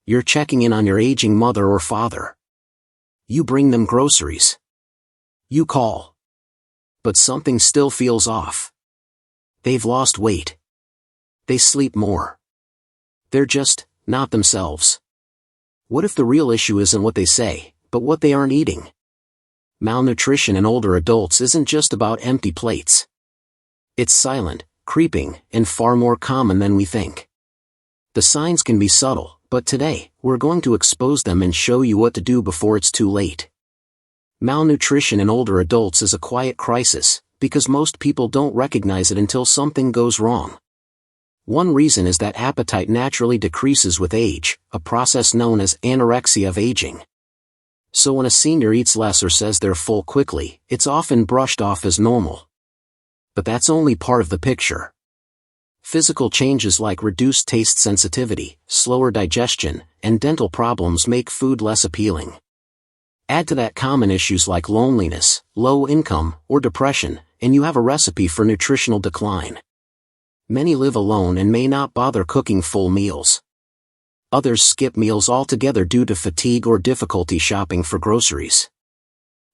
You're checking in on your aging mother or father. You bring them groceries. You call. But something still feels off. They've lost weight. They sleep more. They're just not themselves. What if the real issue isn't what they say, but what they aren't eating? Malnutrition in older adults isn't just about empty plates. It's silent, creeping, and far more common than we think. The signs can be subtle, but today, we're going to expose them and show you what to do before it's too late. Malnutrition in older adults is a quiet crisis, because most people don't recognize it until something goes wrong. One reason is that appetite naturally decreases with age, a process known as anorexia of aging. So when a senior eats less or says they're full quickly, it's often brushed off as normal. But that's only part of the picture. Physical changes like reduced taste sensitivity, slower digestion, and dental problems make food less appealing. Add to that common issues like loneliness, low income, or depression, and you have a recipe for nutritional decline. Many live alone and may not bother cooking full meals. Others skip meals altogether due to fatigue or difficulty shopping for groceries.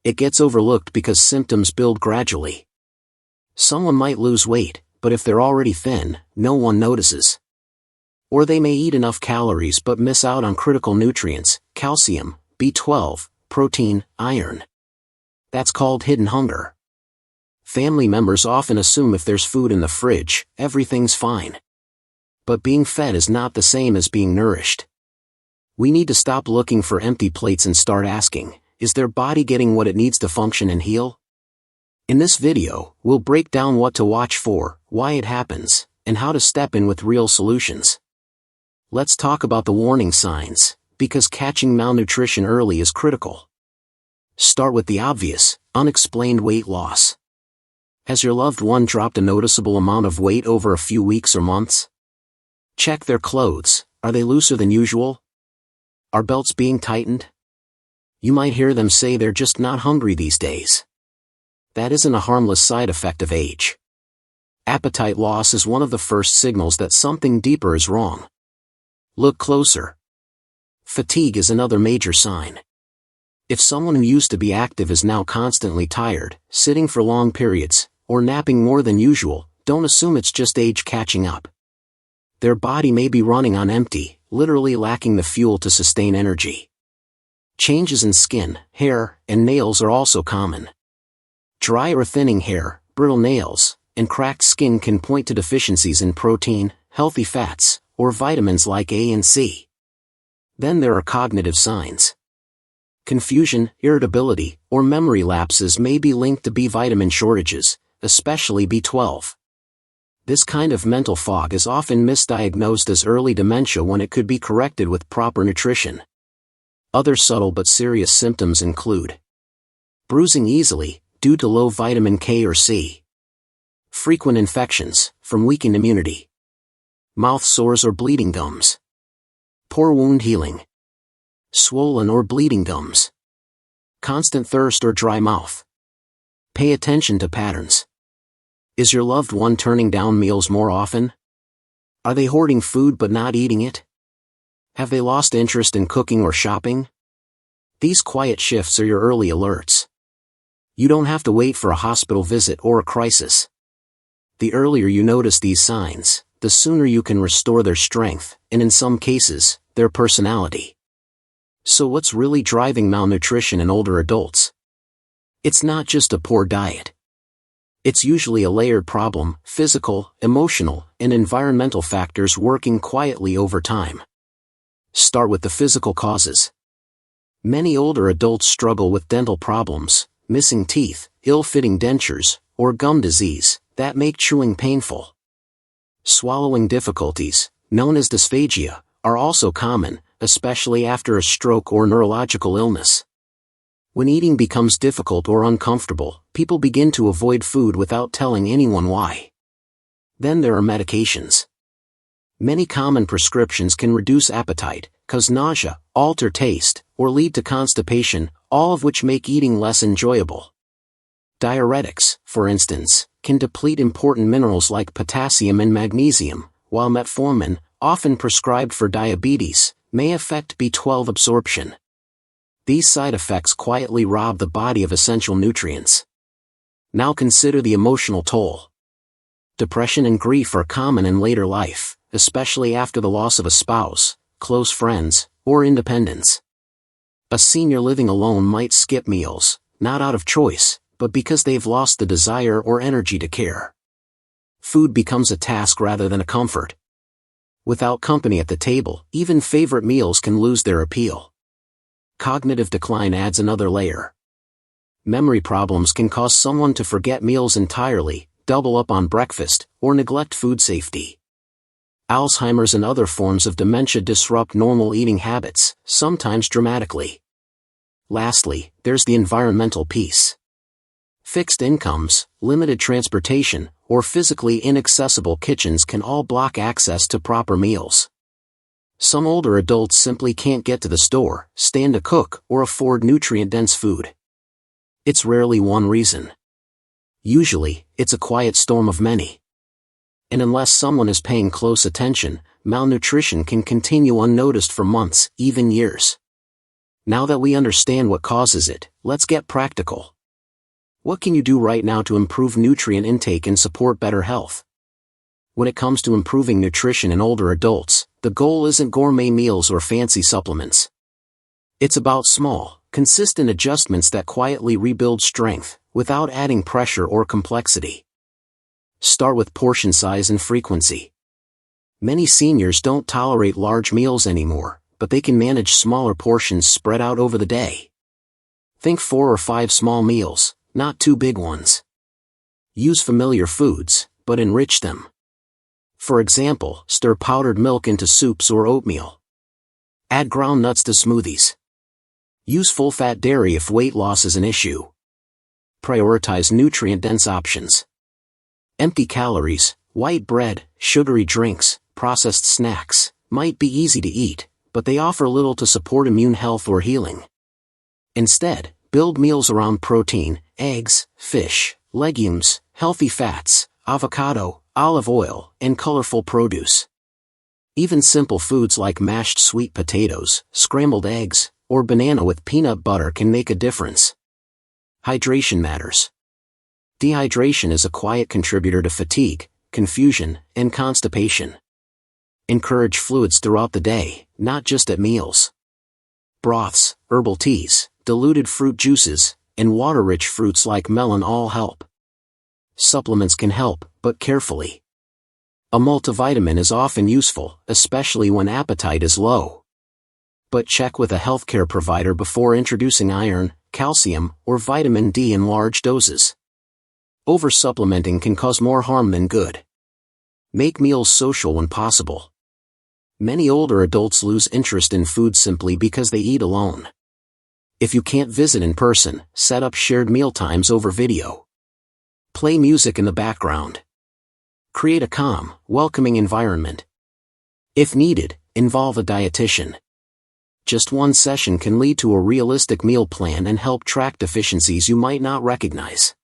It gets overlooked because symptoms build gradually. Someone might lose weight, but if they're already thin, no one notices. Or they may eat enough calories but miss out on critical nutrients, calcium, B12, protein, iron. That's called hidden hunger. Family members often assume if there's food in the fridge, everything's fine. But being fed is not the same as being nourished. We need to stop looking for empty plates and start asking, is their body getting what it needs to function and heal? In this video, we'll break down what to watch for, why it happens, and how to step in with real solutions. Let's talk about the warning signs, because catching malnutrition early is critical. Start with the obvious, unexplained weight loss. Has your loved one dropped a noticeable amount of weight over a few weeks or months? Check their clothes. Are they looser than usual? Are belts being tightened? You might hear them say they're just not hungry these days. That isn't a harmless side effect of age. Appetite loss is one of the first signals that something deeper is wrong. Look closer. Fatigue is another major sign. If someone who used to be active is now constantly tired, sitting for long periods, or napping more than usual, don't assume it's just age catching up. Their body may be running on empty, literally lacking the fuel to sustain energy. Changes in skin, hair, and nails are also common. Dry or thinning hair, brittle nails, and cracked skin can point to deficiencies in protein, healthy fats, or vitamins like A and C. Then there are cognitive signs. Confusion, irritability, or memory lapses may be linked to B vitamin shortages, especially B12. This kind of mental fog is often misdiagnosed as early dementia when it could be corrected with proper nutrition. Other subtle but serious symptoms include bruising easily, due to low vitamin K or C. Frequent infections, from weakened immunity. Mouth sores or bleeding gums. Poor wound healing. Swollen or bleeding gums. Constant thirst or dry mouth. Pay attention to patterns. Is your loved one turning down meals more often? Are they hoarding food but not eating it? Have they lost interest in cooking or shopping? These quiet shifts are your early alerts. You don't have to wait for a hospital visit or a crisis. The earlier you notice these signs, the sooner you can restore their strength, and in some cases, their personality. So what's really driving malnutrition in older adults? It's not just a poor diet. It's usually a layered problem, physical, emotional, and environmental factors working quietly over time. Start with the physical causes. Many older adults struggle with dental problems, missing teeth, ill-fitting dentures, or gum disease, that make chewing painful. Swallowing difficulties, known as dysphagia, are also common, especially after a stroke or neurological illness. When eating becomes difficult or uncomfortable, people begin to avoid food without telling anyone why. Then there are medications. Many common prescriptions can reduce appetite, cause nausea, alter taste, or lead to constipation, all of which make eating less enjoyable. Diuretics, for instance, can deplete important minerals like potassium and magnesium, while metformin, often prescribed for diabetes, may affect B12 absorption. These side effects quietly rob the body of essential nutrients. Now consider the emotional toll. Depression and grief are common in later life, especially after the loss of a spouse, close friends, or independence. A senior living alone might skip meals, not out of choice, but because they've lost the desire or energy to care. Food becomes a task rather than a comfort. Without company at the table, even favorite meals can lose their appeal. Cognitive decline adds another layer. Memory problems can cause someone to forget meals entirely, double up on breakfast, or neglect food safety. Alzheimer's and other forms of dementia disrupt normal eating habits, sometimes dramatically. Lastly, there's the environmental piece. Fixed incomes, limited transportation, or physically inaccessible kitchens can all block access to proper meals. Some older adults simply can't get to the store, stand to cook, or afford nutrient-dense food. It's rarely one reason. Usually, it's a quiet storm of many. And unless someone is paying close attention, malnutrition can continue unnoticed for months, even years. Now that we understand what causes it, let's get practical. What can you do right now to improve nutrient intake and support better health? When it comes to improving nutrition in older adults, the goal isn't gourmet meals or fancy supplements. It's about small, consistent adjustments that quietly rebuild strength, without adding pressure or complexity. Start with portion size and frequency. Many seniors don't tolerate large meals anymore, but they can manage smaller portions spread out over the day. Think 4 or 5 small meals, not 2 big ones. Use familiar foods, but enrich them. For example, stir powdered milk into soups or oatmeal. Add ground nuts to smoothies. Use full-fat dairy if weight loss is an issue. Prioritize nutrient-dense options. Empty calories, white bread, sugary drinks, processed snacks, might be easy to eat, but they offer little to support immune health or healing. Instead, build meals around protein, eggs, fish, legumes, healthy fats, avocado, olive oil, and colorful produce. Even simple foods like mashed sweet potatoes, scrambled eggs, or banana with peanut butter can make a difference. Hydration matters. Dehydration is a quiet contributor to fatigue, confusion, and constipation. Encourage fluids throughout the day, not just at meals. Broths, herbal teas, diluted fruit juices, and water-rich fruits like melon all help. Supplements can help, but carefully. A multivitamin is often useful, especially when appetite is low. But check with a healthcare provider before introducing iron, calcium, or vitamin D in large doses. Over-supplementing can cause more harm than good. Make meals social when possible. Many older adults lose interest in food simply because they eat alone. If you can't visit in person, set up shared mealtimes over video. Play music in the background. Create a calm, welcoming environment. If needed, involve a dietitian. Just one session can lead to a realistic meal plan and help track deficiencies you might not recognize.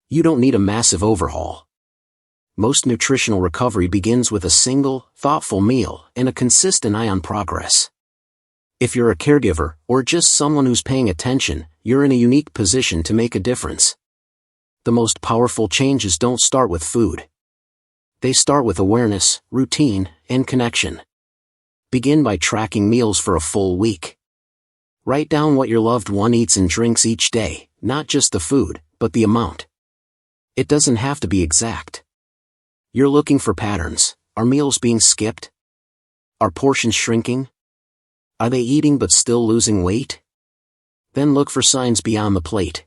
You don't need a massive overhaul. Most nutritional recovery begins with a single, thoughtful meal and a consistent eye on progress. If you're a caregiver, or just someone who's paying attention, you're in a unique position to make a difference. The most powerful changes don't start with food. They start with awareness, routine, and connection. Begin by tracking meals for a full week. Write down what your loved one eats and drinks each day, not just the food, but the amount. It doesn't have to be exact. You're looking for patterns. Are meals being skipped? Are portions shrinking? Are they eating but still losing weight? Then look for signs beyond the plate.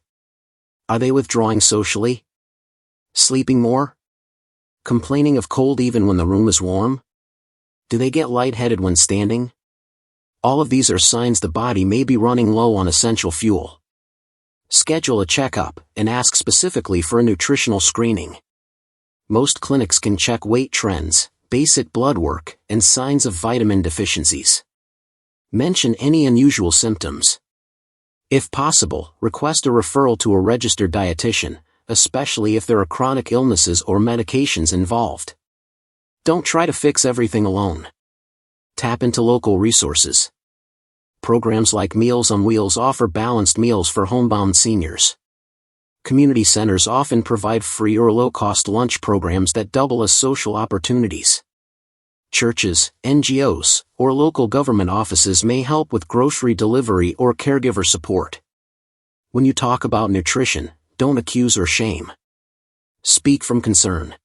Are they withdrawing socially? Sleeping more? Complaining of cold even when the room is warm? Do they get lightheaded when standing? All of these are signs the body may be running low on essential fuel. Schedule a checkup and ask specifically for a nutritional screening. Most clinics can check weight trends, basic blood work, and signs of vitamin deficiencies. Mention any unusual symptoms. If possible, request a referral to a registered dietitian, especially if there are chronic illnesses or medications involved. Don't try to fix everything alone. Tap into local resources. Programs like Meals on Wheels offer balanced meals for homebound seniors. Community centers often provide free or low-cost lunch programs that double as social opportunities. Churches, NGOs, or local government offices may help with grocery delivery or caregiver support. When you talk about nutrition, don't accuse or shame. Speak from concern.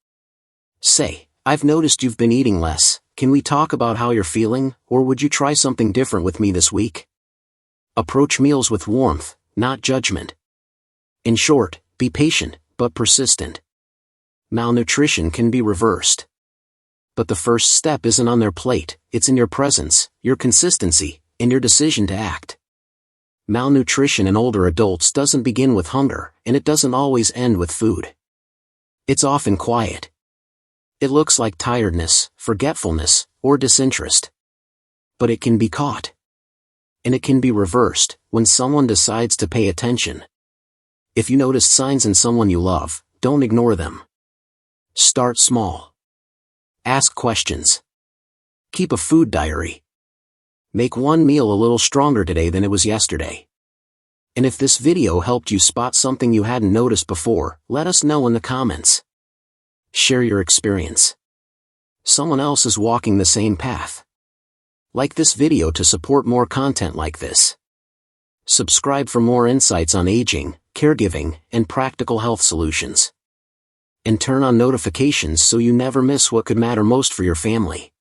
Say, "I've noticed you've been eating less. Can we talk about how you're feeling, or would you try something different with me this week?" Approach meals with warmth, not judgment. In short, be patient, but persistent. Malnutrition can be reversed. But the first step isn't on their plate, it's in your presence, your consistency, and your decision to act. Malnutrition in older adults doesn't begin with hunger, and it doesn't always end with food. It's often quiet. It looks like tiredness, forgetfulness, or disinterest. But it can be caught. And it can be reversed when someone decides to pay attention. If you notice signs in someone you love, don't ignore them. Start small. Ask questions. Keep a food diary. Make one meal a little stronger today than it was yesterday. And if this video helped you spot something you hadn't noticed before, let us know in the comments. Share your experience. Someone else is walking the same path. Like this video to support more content like this. Subscribe for more insights on aging, caregiving, and practical health solutions. And turn on notifications so you never miss what could matter most for your family.